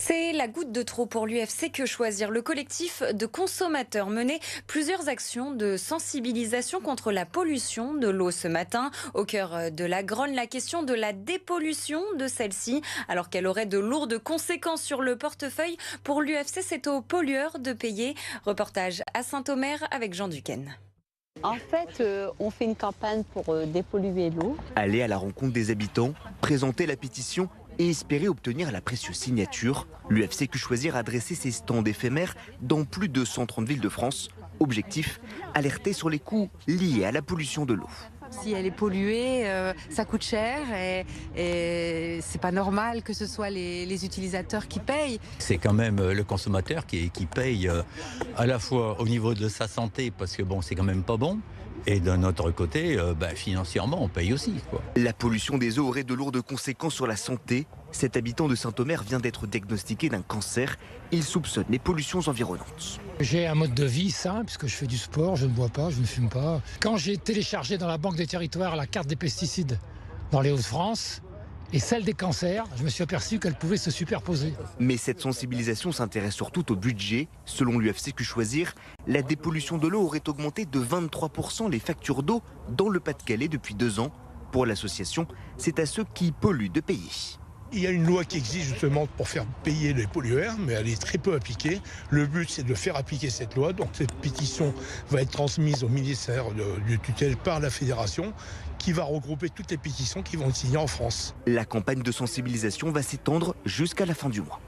C'est la goutte de trop pour l'UFC Que Choisir. Le collectif de consommateurs menait plusieurs actions de sensibilisation contre la pollution de l'eau ce matin. Au cœur de la Grogne, la question de la dépollution de celle-ci, alors qu'elle aurait de lourdes conséquences sur le portefeuille. Pour l'UFC, c'est aux pollueurs de payer. Reportage à Saint-Omer avec Jean Duquesne. En fait, on fait une campagne pour dépolluer l'eau. Aller à la rencontre des habitants, présenter la pétition et espérer obtenir la précieuse signature. L'UFC Que Choisir a dressé ses stands éphémères dans plus de 130 villes de France. Objectif, alerter sur les coûts liés à la pollution de l'eau. Si elle est polluée, ça coûte cher et c'est pas normal que ce soit les utilisateurs qui payent. C'est quand même le consommateur qui paye à la fois au niveau de sa santé, parce que bon, c'est quand même pas bon, et d'un autre côté, financièrement, on paye aussi, quoi. La pollution des eaux aurait de lourdes conséquences sur la santé. Cet habitant de Saint-Omer vient d'être diagnostiqué d'un cancer. Il soupçonne les pollutions environnantes. J'ai un mode de vie sain, puisque je fais du sport, je ne bois pas, je ne fume pas. Quand j'ai téléchargé dans la Banque des Territoires la carte des pesticides dans les Hauts-de-France et celle des cancers, je me suis aperçu qu'elles pouvaient se superposer. Mais cette sensibilisation s'intéresse surtout au budget. Selon l'UFC Que Choisir, la dépollution de l'eau aurait augmenté de 23% les factures d'eau dans le Pas-de-Calais depuis 2 ans. Pour l'association, c'est à ceux qui polluent de payer. Il y a une loi qui existe justement pour faire payer les pollueurs, mais elle est très peu appliquée. Le but, c'est de faire appliquer cette loi. Donc cette pétition va être transmise au ministère du tutelle par la fédération, qui va regrouper toutes les pétitions qui vont être signées en France. La campagne de sensibilisation va s'étendre jusqu'à la fin du mois.